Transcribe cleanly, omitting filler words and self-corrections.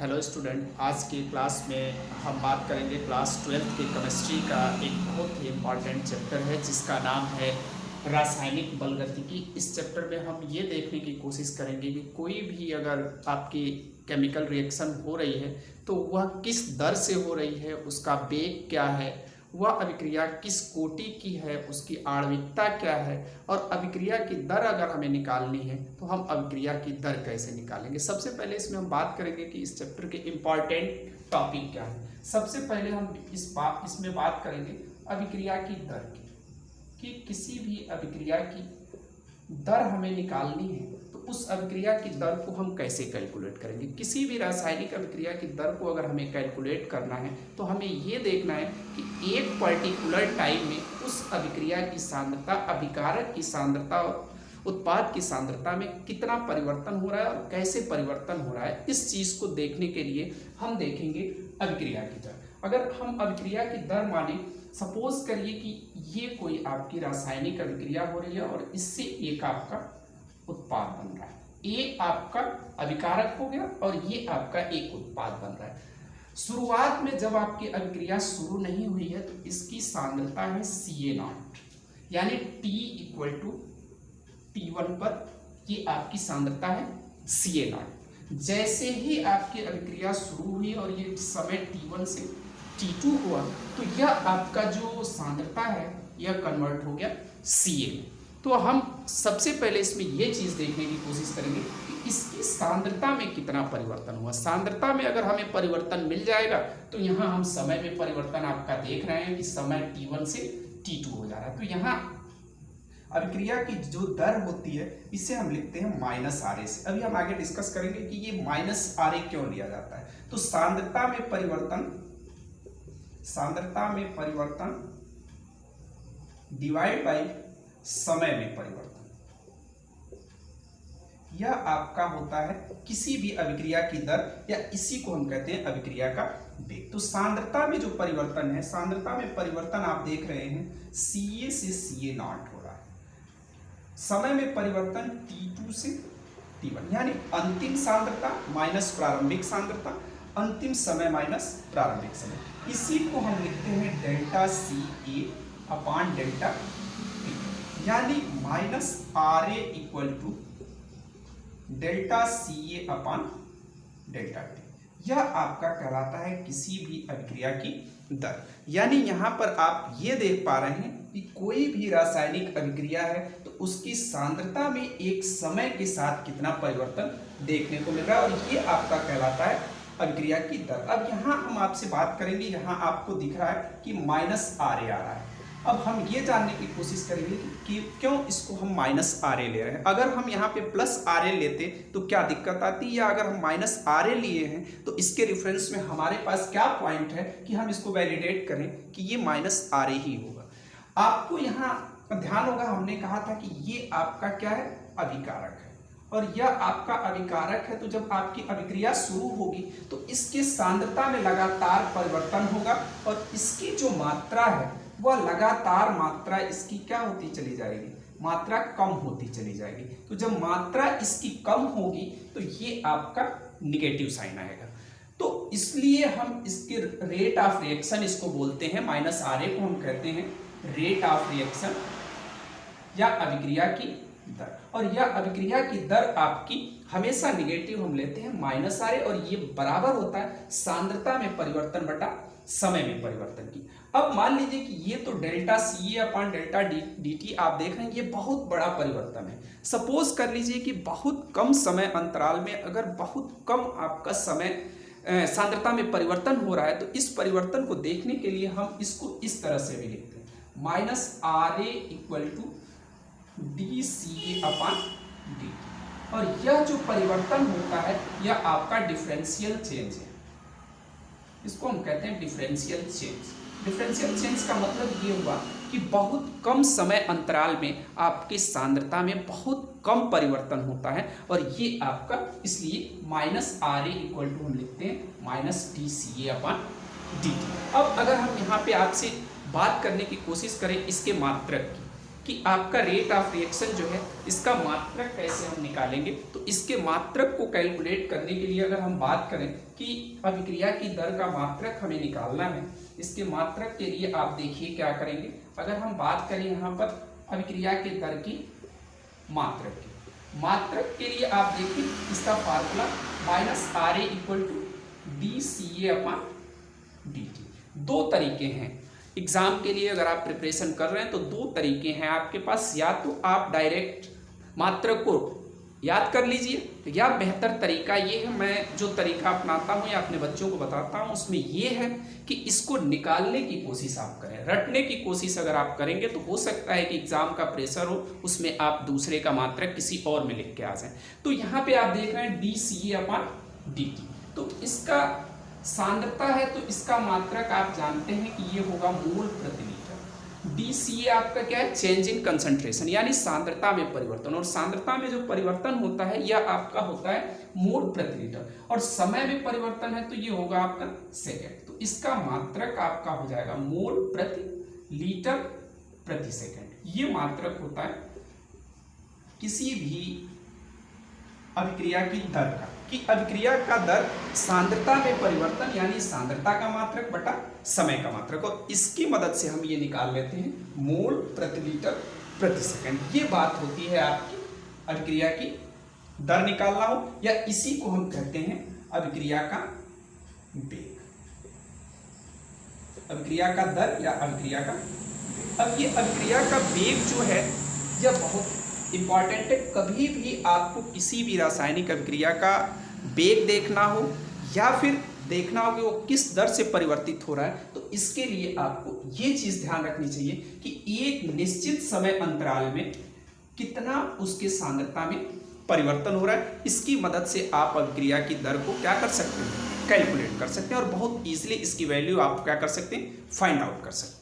Hello student, आज की class में हम बात करेंगे क्लास 12th की केमिस्ट्री का एक बहुत ही इम्पॉर्टेंट चैप्टर है जिसका नाम है रासायनिक बलगतिकी। इस चैप्टर में हम ये देखने की कोशिश करेंगे कि कोई भी अगर आपकी केमिकल रिएक्शन हो रही है तो वह किस दर से हो रही है, उसका वेग क्या है, वह अभिक्रिया किस कोटि की है, उसकी आणविकता क्या है, और अभिक्रिया की दर अगर हमें निकालनी है तो हम अभिक्रिया की दर कैसे निकालेंगे। सबसे पहले इसमें हम बात करेंगे कि इस चैप्टर के इम्पॉर्टेंट टॉपिक क्या है। सबसे पहले हम इसमें बात करेंगे अभिक्रिया की दर की, कि किसी भी अभिक्रिया की दर हमें निकालनी है तो उस अभिक्रिया की दर को हम कैसे कैलकुलेट करेंगे। किसी भी रासायनिक अभिक्रिया की दर को अगर हमें कैलकुलेट करना है तो हमें ये देखना है कि एक पर्टिकुलर टाइम में उस अभिक्रिया की सांद्रता, अभिकारक की सांद्रता और उत्पाद की सांद्रता में कितना परिवर्तन हो रहा है और कैसे परिवर्तन हो रहा है। इस चीज़ को देखने के लिए हम देखेंगे अभिक्रिया की दर। अगर हम अभिक्रिया की दर माने, सपोज करिए कि ये कोई आपकी रासायनिक अभिक्रिया हो रही है और इससे एक आपका उत्पाद बन रहा है, ये आपका अभिकारक हो गया और ये आपका एक उत्पाद बन रहा है। शुरुआत में जब आपकी अभिक्रिया शुरू नहीं हुई है तो इसकी सांद्रता है Ca0, यानी T इक्वल टू T1 पर ये आपकी सांद्रता है Ca0। जैसे ही आपकी अभिक्रिया शुरू हुई और ये समय T1 से T2 हुआ तो यह आपका जो सांद्रता है यह कन्वर्ट हो गया Ca में। तो हम सबसे पहले इसमें यह चीज़ देखने की कोशिश करेंगे कि इसकी सांद्रता में कितना परिवर्तन हुआ। सांद्रता में अगर हमें परिवर्तन मिल जाएगा तो यहाँ हम समय में परिवर्तन आपका देख रहे हैं कि समय T1 से T2 हो जा रहा है। तो यहाँ अभिक्रिया की जो दर होती है इसे हम लिखते हैं माइनस आर ए से। अभी हम आगे डिस्कस करेंगे कि ये माइनस आर ए क्यों लिया जाता है। तो सांद्रता में परिवर्तन डिवाइड बाय समय में परिवर्तन, यह आपका होता है किसी भी अभिक्रिया की दर, या इसी को हम कहते हैं अभिक्रिया का वेग। तो सांद्रता में जो परिवर्तन है, सांद्रता में परिवर्तन आप देख रहे हैं Ca से Ca0 हो रहा है। समय में परिवर्तन T2 से T1, यानी अंतिम सांद्रता माइनस प्रारंभिक सांद्रता, अंतिम समय माइनस प्रारंभिक समय। इसी को हम लिखते हैं delta Ca upon delta T, यानी minus R A equal to delta Ca upon delta T। यह आपका कहलाता है किसी भी अभिक्रिया की दर। यानी यहां पर आप ये देख पा रहे हैं कि कोई भी रासायनिक अभिक्रिया है तो उसकी सांद्रता में एक समय के साथ कितना परिवर्तन देखने को मिल रहा है, और ये आपका कहलाता है अभिक्रिया की दर। अब यहाँ हम आपसे बात करेंगे, यहाँ आपको दिख रहा है कि माइनस आर ए आ रहा है। अब हम ये जानने की कोशिश करेंगे कि क्यों इसको हम माइनस आर ए ले रहे हैं। अगर हम यहाँ पे प्लस आर ए लेते तो क्या दिक्कत आती, या अगर हम माइनस आर ए लिए हैं तो इसके रेफरेंस में हमारे पास क्या पॉइंट है कि हम इसको वैलिडेट करें कि ये माइनस आर ए ही होगा। आपको यहाँ ध्यान होगा, हमने कहा था कि ये आपका क्या है, अभिकारक है, और यह आपका अभिकारक है। तो जब आपकी अभिक्रिया शुरू होगी तो इसकी सांद्रता में लगातार परिवर्तन होगा और इसकी जो मात्रा है वह लगातार मात्रा इसकी क्या होती चली जाएगी, मात्रा कम होती चली जाएगी। तो जब मात्रा इसकी कम होगी तो ये आपका निगेटिव साइन आएगा। तो इसलिए हम इसके रेट ऑफ रिएक्शन इसको बोलते हैं, माइनस आर ए को हम कहते हैं रेट ऑफ रिएक्शन या अभिक्रिया की दर। और यह अभिक्रिया की दर आपकी हमेशा निगेटिव हम लेते हैं माइनस आर ए, और ये बराबर होता है सांद्रता में परिवर्तन बटा समय में परिवर्तन की। अब मान लीजिए कि ये तो delta Ca upon delta dt आप देख रहे हैं, ये बहुत बड़ा परिवर्तन है। सपोज कर लीजिए कि बहुत कम समय अंतराल में अगर बहुत कम आपका समय सांद्रता में परिवर्तन हो रहा है तो इस परिवर्तन को देखने के लिए हम इसको इस तरह से भी लिखते हैं, minus R A equal to D Ca upon dt। और यह जो परिवर्तन होता है यह आपका डिफरेंशियल चेंज है, इसको हम कहते हैं डिफरेंशियल चेंज। डिफरेंशियल चेंज का मतलब ये हुआ कि बहुत कम समय अंतराल में आपकी सांद्रता में बहुत कम परिवर्तन होता है, और ये आपका इसलिए minus R A equal to हम लिखते हैं minus D Ca upon dt। अब अगर हम यहाँ पे आपसे बात करने की कोशिश करें इसके मात्रक की, कि आपका रेट ऑफ रिएक्शन जो है इसका मात्रक कैसे हम निकालेंगे। तो इसके मात्रक को कैलकुलेट करने के लिए अगर हम बात करें कि अभिक्रिया की दर का मात्रक हमें निकालना है, इसके मात्रक के लिए आप देखिए क्या करेंगे। अगर हम बात करें यहाँ पर अभिक्रिया के दर की मात्रक के लिए आप देखिए इसका फार्मूला -RA = dCA/dt। दो तरीके हैं एग्जाम के लिए, अगर आप प्रिपरेशन कर रहे हैं तो दो तरीके हैं आपके पास, या तो आप डायरेक्ट मात्रक को याद कर लीजिए, या बेहतर तरीका ये है, मैं जो तरीका अपनाता हूँ या अपने बच्चों को बताता हूँ उसमें ये है कि इसको निकालने की कोशिश आप करें। रटने की कोशिश अगर आप करेंगे तो हो सकता है कि एग्जाम का प्रेशर हो, उसमें आप दूसरे का मात्रक किसी और में लिख के आ जाएं। तो यहाँ पे आप देख रहे हैं dCA/dt, तो इसका सांद्रता है तो इसका मात्रक आप जानते हैं कि ये होगा मोल प्रति लीटर। dCA आपका क्या है, चेंज इन कंसंट्रेशन, यानी सांद्रता में परिवर्तन, और सांद्रता में जो परिवर्तन होता है यह आपका होता है मोल प्रति लीटर, और समय में परिवर्तन है तो ये होगा आपका सेकेंड। तो इसका मात्रक आपका हो जाएगा मोल प्रति लीटर प्रति सेकेंड। ये मात्रक होता है किसी भी अभिक्रिया की दर का, कि अभिक्रिया का दर सांद्रता में परिवर्तन यानी सांद्रता का मात्रक बटा समय का मात्रक, और इसकी मदद से हम ये निकाल लेते हैं मोल प्रति लीटर प्रति सेकंड। ये बात होती है आपकी अभिक्रिया की दर निकालना हो, या इसी को हम कहते हैं अभिक्रिया का वेग, अभिक्रिया का दर या अभिक्रिया का वेग। अब ये अभिक्रिया का वेग जो है यह बहुत इंपॉर्टेंट है। कभी भी आपको किसी भी रासायनिक अभिक्रिया का वेग देखना हो या फिर देखना हो कि वो किस दर से परिवर्तित हो रहा है, तो इसके लिए आपको ये चीज़ ध्यान रखनी चाहिए कि एक निश्चित समय अंतराल में कितना उसके सांद्रता में परिवर्तन हो रहा है। इसकी मदद से आप अभिक्रिया की दर को क्या कर सकते हैं, कैलकुलेट कर सकते हैं, और बहुत ईजिली इसकी वैल्यू आप क्या कर सकते हैं, फाइंड आउट कर सकते हैं।